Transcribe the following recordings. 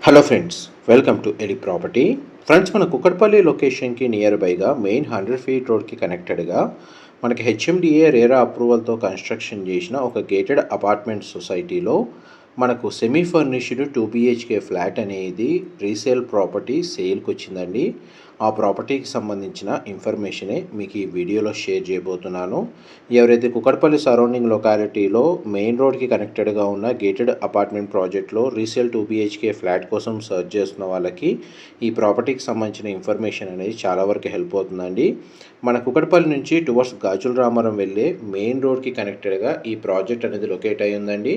Hello friends, welcome to Eli property. Friends, మన కుక్కట్పల్లి లొకేషన్కి near బైగా main 100 feet రోడ్కి కనెక్టెడ్గా మనకి హెచ్ఎండిఏ రేరా అప్రూవల్తో కన్స్ట్రక్షన్ చేసిన ఒక గేటెడ్ అపార్ట్మెంట్ సొసైటీలో మనకు సెమీ ఫర్నిష్డ్ 2 బిహెచ్కే ఫ్లాట్ అనేది రీసేల్ ప్రాపర్టీ సేల్కి వచ్చిందండి. ఆ ప్రాపర్టీకి సంబంధించిన ఇన్ఫర్మేషనే మీకు ఈ వీడియోలో షేర్ చేయబోతున్నాను. ఎవరైతే కుక్కట్పల్లి సరౌండింగ్ లొకాలిటీలో మెయిన్ రోడ్కి కనెక్టెడ్గా ఉన్న గేటెడ్ అపార్ట్మెంట్ ప్రాజెక్ట్లో రీసేల్ 2 బిహెచ్కే ఫ్లాట్ కోసం సర్చ్ చేస్తున్న వాళ్ళకి ఈ ప్రాపర్టీకి సంబంధించిన ఇన్ఫర్మేషన్ అనేది చాలా వరకు హెల్ప్ అవుతుందండి. మన కుక్కట్పల్లి నుంచి టువర్డ్స్ గాజుల రామారం వెళ్ళే మెయిన్ రోడ్కి కనెక్టెడ్గా ఈ ప్రాజెక్ట్ అనేది లొకేట్ అయి ఉందండి.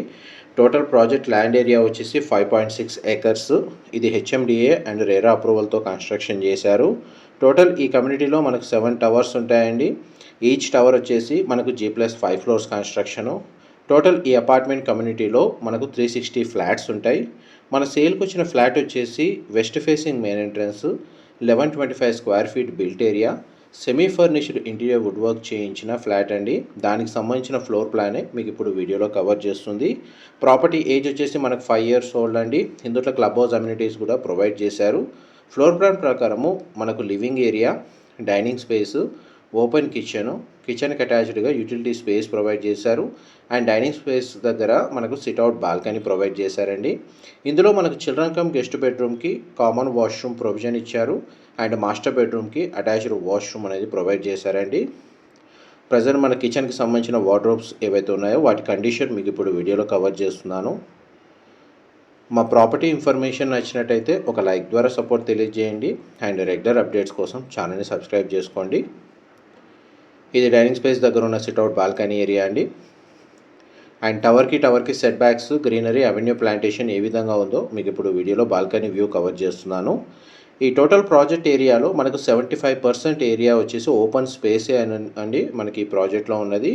టోటల్ ప్రాజెక్ట్ ల్యాండ్ ఏరియా వచ్చేసి 5.6 ఏకర్స్. ఇది హెచ్ఎండిఏ అండ్ రేరా అప్రూవల్తో కన్స్ట్రక్షన్ చేశారు. టోటల్ ఈ కమ్యూనిటీలో మనకు 7 టవర్స్ ఉంటాయండి. ఈచ్ టవర్ వచ్చేసి మనకు G+5 ఫ్లోర్స్ కన్స్ట్రక్షను. టోటల్ ఈ అపార్ట్మెంట్ కమ్యూనిటీలో మనకు 360 ఫ్లాట్స్ ఉంటాయి. మన సేల్కి వచ్చిన ఫ్లాట్ వచ్చేసి west facing main entrance, 1125 square feet built area, semi furnished interior wood work చేయించిన ఫ్లాట్ అండి. దానికి సంబంధించిన ఫ్లోర్ ప్లానే మీకు ఇప్పుడు వీడియోలో కవర్ చేస్తుంది. ప్రాపర్టీ ఏజ్ వచ్చేసి మనకు 5 ఇయర్స్ ఓల్డ్ అండి. ఇందులో క్లబ్ హౌస్ అమ్యూనిటీస్ కూడా ప్రొవైడ్ చేశారు. ఫ్లోర్ ప్లాన్ ప్రకారము మనకు living area, dining space, open కిచెన్కి అటాచ్డ్గా యూటిలిటీ స్పేస్ ప్రొవైడ్ చేశారు. అండ్ డైనింగ్ స్పేస్ దగ్గర మనకు సిట్అవుట్ బాల్కనీ ప్రొవైడ్ చేశారండి. ఇందులో మనకు చిల్డ్రన్ కమ్ గెస్ట్ బెడ్రూమ్కి కామన్ వాష్రూమ్ ప్రొవిజన్ ఇచ్చారు. అండ్ మాస్టర్ బెడ్రూమ్కి అటాచ్డ్ వాష్రూమ్ అనేది ప్రొవైడ్ చేశారండి. ప్రజెంట్ మన కిచెన్కి సంబంధించిన వార్డ్రోబ్స్ ఏవైతే ఉన్నాయో వాటి కండిషన్ మీకు ఇప్పుడు వీడియోలో కవర్ చేస్తున్నాను. మా ప్రాపర్టీ ఇన్ఫర్మేషన్ నచ్చినట్టయితే ఒక లైక్ ద్వారా సపోర్ట్ తెలియజేయండి. అండ్ రెగ్యులర్ అప్డేట్స్ కోసం ఛానల్ని సబ్స్క్రైబ్ చేసుకోండి. ఇది డైనింగ్ స్పేస్ దగ్గర ఉన్న సిట్అవుట్ బాల్కనీ ఏరియా అండి. అండ్ టవర్కి setbacks, greenery, avenue plantation ఏ విధంగా ఉందో మీకు ఇప్పుడు వీడియోలో బాల్కనీ వ్యూ కవర్ చేస్తున్నాను. ఈ టోటల్ ప్రాజెక్ట్ ఏరియాలో మనకు 75% ఏరియా వచ్చేసి ఓపెన్ స్పేసే అండి మనకి ఈ ప్రాజెక్ట్లో ఉన్నది.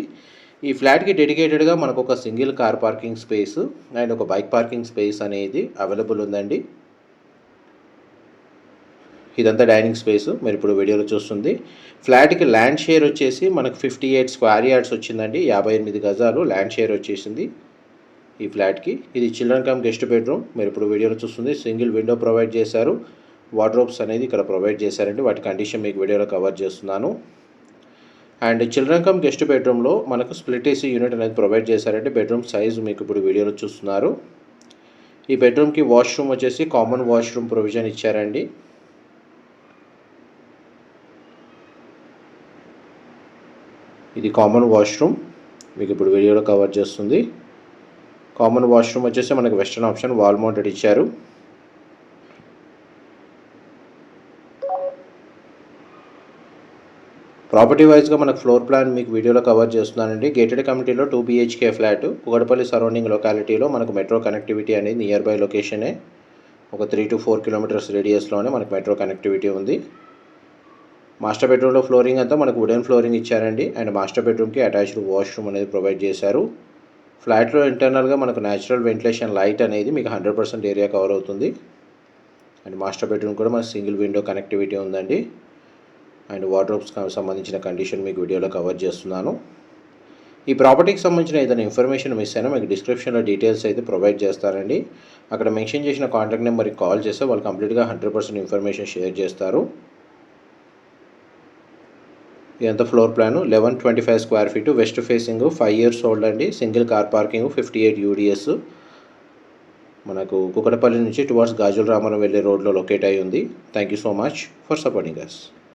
ఈ ఫ్లాట్కి డెడికేటెడ్గా మనకు ఒక single car parking space and ఒక బైక్ పార్కింగ్ స్పేస్ అనేది అవైలబుల్ ఉందండి. ఇదంతా డైనింగ్ స్పేస్ మీరు ఇప్పుడు వీడియోలో చూస్తుంది. ఫ్లాట్కి ల్యాండ్ షేర్ వచ్చేసి మనకు 58 స్క్వేర్ యార్డ్స్ వచ్చిందండి. 58 గజాలు ల్యాండ్ షేర్ వచ్చేసింది ఈ ఫ్లాట్కి. ఇది చిల్డ్రన్ కమ్ గెస్ట్ బెడ్రూమ్ మీరు ఇప్పుడు వీడియోలో చూస్తుంది. సింగిల్ విండో ప్రొవైడ్ చేశారు. వార్డ్రోబ్స్ అనేది ఇక్కడ ప్రొవైడ్ చేశారండి. వాటి కండిషన్ మీకు వీడియోలో కవర్ చేస్తున్నాను. అండ్ చిల్డ్రన్ కమ్ గెస్ట్ బెడ్రూమ్లో మనకు స్ప్లిట్ ఏసీ యూనిట్ అనేది ప్రొవైడ్ చేశారండి. బెడ్రూమ్ సైజు మీకు ఇప్పుడు వీడియోలో చూస్తున్నారు. ఈ బెడ్రూమ్కి వాష్రూమ్ వచ్చేసి కామన్ వాష్రూమ్ ప్రొవిజన్ ఇచ్చారండి. ఇది కామన్ వాష్రూమ్ మీకు ఇప్పుడు వీడియోలో కవర్ చేస్తుంది. కామన్ వాష్రూమ్ వచ్చేసి మనకు వెస్టర్న్ ఆప్షన్ వాల్ మౌంటెడ్ ఇచ్చారు. ప్రాపర్టీ వైజ్గా మనకు ఫ్లోర్ ప్లాన్ మీకు వీడియోలో కవర్ చేస్తున్నానండి. గేటెడ్ కమ్యూనిటీలో 2 బిహెచ్కే ఫ్లాట్, కుకట్పల్లి సరౌండింగ్ లొకాలిటీలో మనకు మెట్రో కనెక్టివిటీ అనేది నియర్ బై లొకేషనే. ఒక 3 to 4 కిలోమీటర్స్ రేడియస్లోనే మనకు మెట్రో కనెక్టివిటీ ఉంది. మాస్టర్ బెడ్రూమ్లో ఫ్లోరింగ్ అంతా మనకు వుడెన్ ఫ్లోరింగ్ ఇచ్చారండి. అండ్ మాస్టర్ బెడ్రూమ్కి అటాచ్డ్ వాష్రూమ్ అనేది ప్రొవైడ్ చేశారు. ఫ్లాట్లో ఇంటర్నల్గా మనకు న్యాచురల్ వెంటిలేషన్ లైట్ అనేది మీకు 100% ఏరియా కవర్ అవుతుంది. అండ్ మాస్టర్ బెడ్రూమ్ కూడా మనకు సింగిల్ విండో కనెక్టివిటీ ఉందండి. అండ్ వార్డ్రోబ్స్కి సంబంధించిన కండిషన్ మీకు వీడియోలో కవర్ చేస్తున్నాను. ఈ ప్రాపర్టీకి సంబంధించిన ఏదైనా ఇన్ఫర్మేషన్ మిస్ అయినా మీకు డిస్క్రిప్షన్లో డీటెయిల్స్ అయితే ప్రొవైడ్ చేస్తారండి. అక్కడ మెన్షన్ చేసిన కాంటాక్ట్ నెంబర్కి కాల్ చేస్తే వాళ్ళు కంప్లీట్గా 100% ఇన్ఫర్మేషన్ షేర్ చేస్తారు. ఇదంతా floor plan 1125 square feet, west facing, 5 years old అండి. Single car parking, 58 UDS. మనకు కుకటపల్లి నుంచి టువర్డ్స్ గాజుల రామారం వెళ్ళే రోడ్లో లొకేట్ అయి ఉంది. Thank you so much for supporting us.